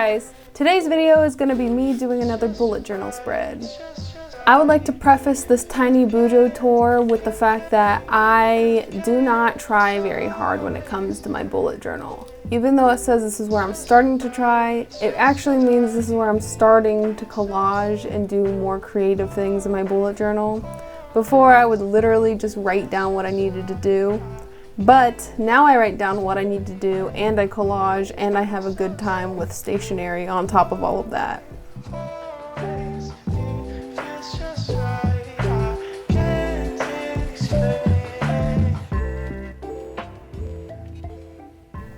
guys, today's video is going to be me doing another bullet journal spread. I would like to preface this tiny bujo tour with the fact that I do not try very hard when it comes to my bullet journal. Even though it says this is where I'm starting to try, it actually means this is where I'm starting to collage and do more creative things in my bullet journal. Before, I would literally just write down what I needed to do. But now I write down what I need to do, and I collage, and I have a good time with stationery on top of all of that.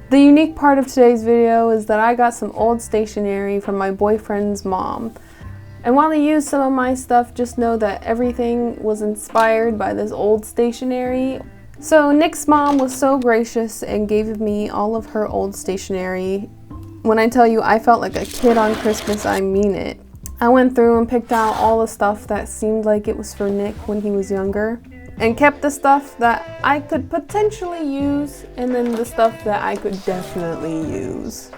The unique part of today's video is that I got some old stationery from my boyfriend's mom. And while I use some of my stuff, just know that everything was inspired by this old stationery. So Nick's mom was so gracious and gave me all of her old stationery. When I tell you I felt like a kid on Christmas, I mean it. I went through and picked out all the stuff that seemed like it was for Nick when he was younger, and kept the stuff that I could potentially use, and then the stuff that I could definitely use.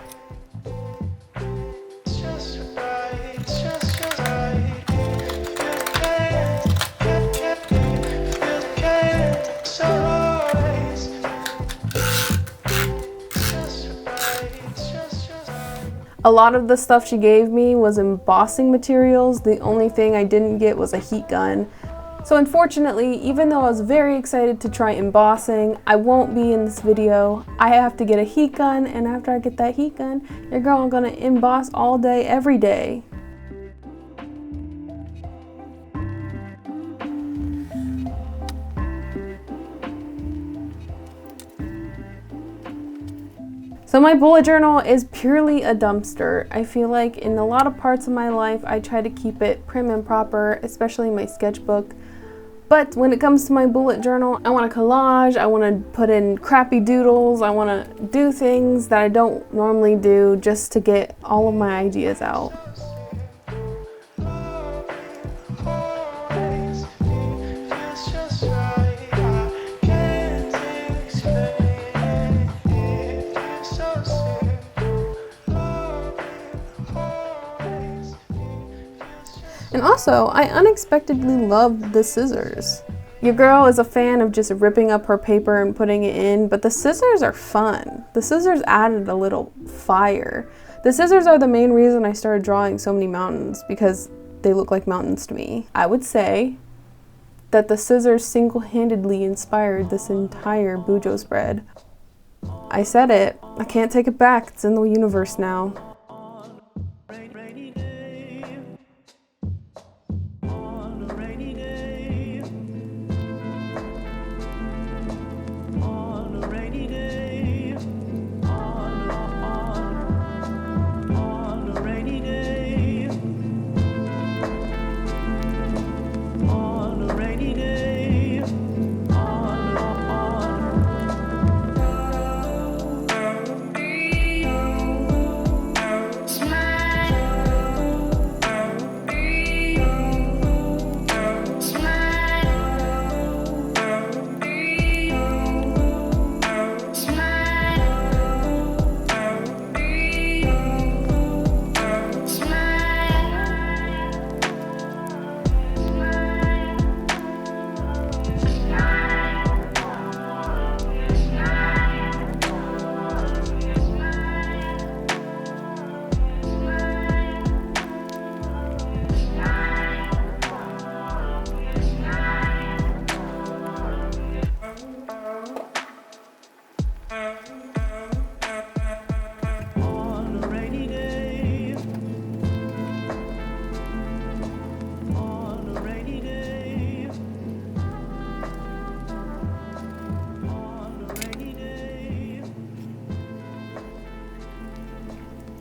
A lot of the stuff she gave me was embossing materials. The only thing I didn't get was a heat gun. So unfortunately, even though I was very excited to try embossing, I won't be in this video. I have to get a heat gun, and after I get that heat gun, your girl, I'm gonna emboss all day, every day. So my bullet journal is purely a dumpster. I feel like in a lot of parts of my life, I try to keep it prim and proper, especially my sketchbook. But when it comes to my bullet journal, I want to collage, I want to put in crappy doodles, I want to do things that I don't normally do just to get all of my ideas out. And also, I unexpectedly loved the scissors. Your girl is a fan of just ripping up her paper and putting it in, but the scissors are fun. The scissors added a little fire. The scissors are the main reason I started drawing so many mountains, because they look like mountains to me. I would say that the scissors single-handedly inspired this entire bujo spread. I said it. I can't take it back. It's in the universe now.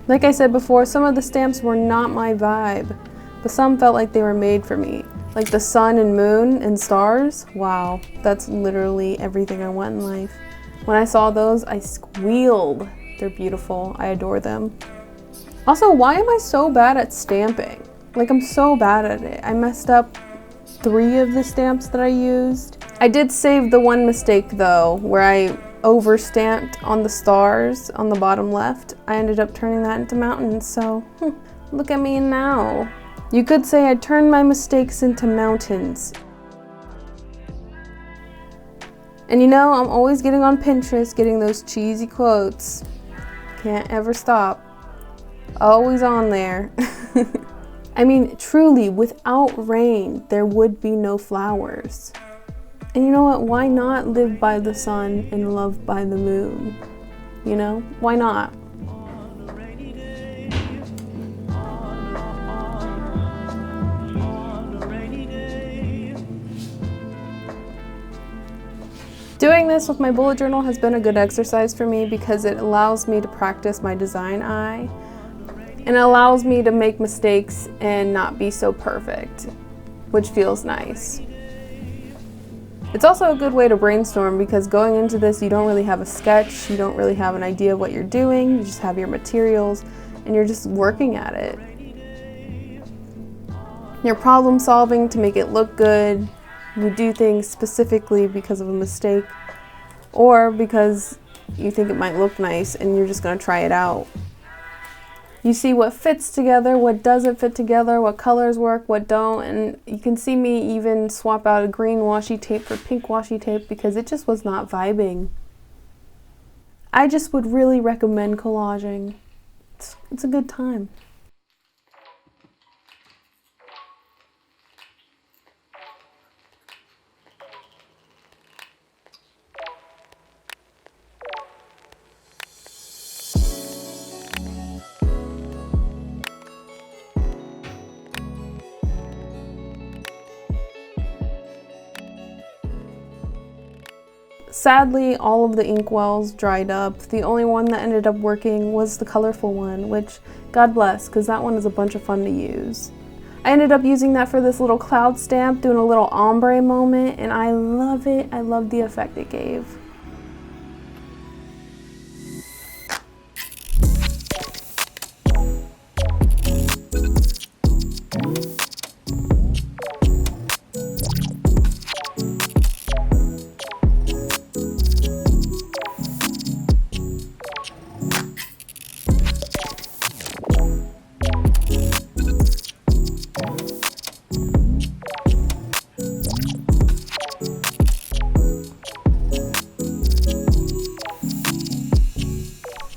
Like I said before, some of the stamps were not my vibe, but some felt like they were made for me. Like the sun and moon and stars. Wow, that's literally everything I want in life. When I saw those, I squealed. They're beautiful. I adore them. Also, why am I so bad at stamping? Like, I'm so bad at it. I messed up 3 of the stamps that I used. I did save the one mistake though, where I over-stamped on the stars on the bottom left, I ended up turning that into mountains, so look at me now. You could say I turned my mistakes into mountains. And you know, I'm always getting on Pinterest, getting those cheesy quotes. Can't ever stop. Always on there. I mean, truly, without rain, there would be no flowers. And you know what? Why not live by the sun and love by the moon? You know? Why not? Doing this with my bullet journal has been a good exercise for me because it allows me to practice my design eye. And it allows me to make mistakes and not be so perfect, which feels nice. It's also a good way to brainstorm because going into this, you don't really have a sketch, you don't really have an idea of what you're doing, you just have your materials and you're just working at it. You're problem solving to make it look good. You do things specifically because of a mistake or because you think it might look nice and you're just going to try it out. You see what fits together, what doesn't fit together, what colors work, what don't, and you can see me even swap out a green washi tape for pink washi tape because it just was not vibing. I just would really recommend collaging. It's a good time. Sadly, all of the inkwells dried up. The only one that ended up working was the colorful one, which God bless, because that one is a bunch of fun to use. I ended up using that for this little cloud stamp, doing a little ombre moment, and I love it. I love the effect it gave.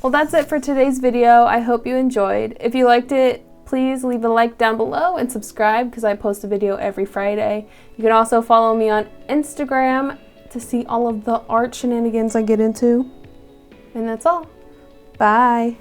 Well, that's it for today's video. I hope you enjoyed. If you liked it, please leave a like down below and subscribe because I post a video every Friday. You can also follow me on Instagram to see all of the art shenanigans I get into. And that's all. Bye.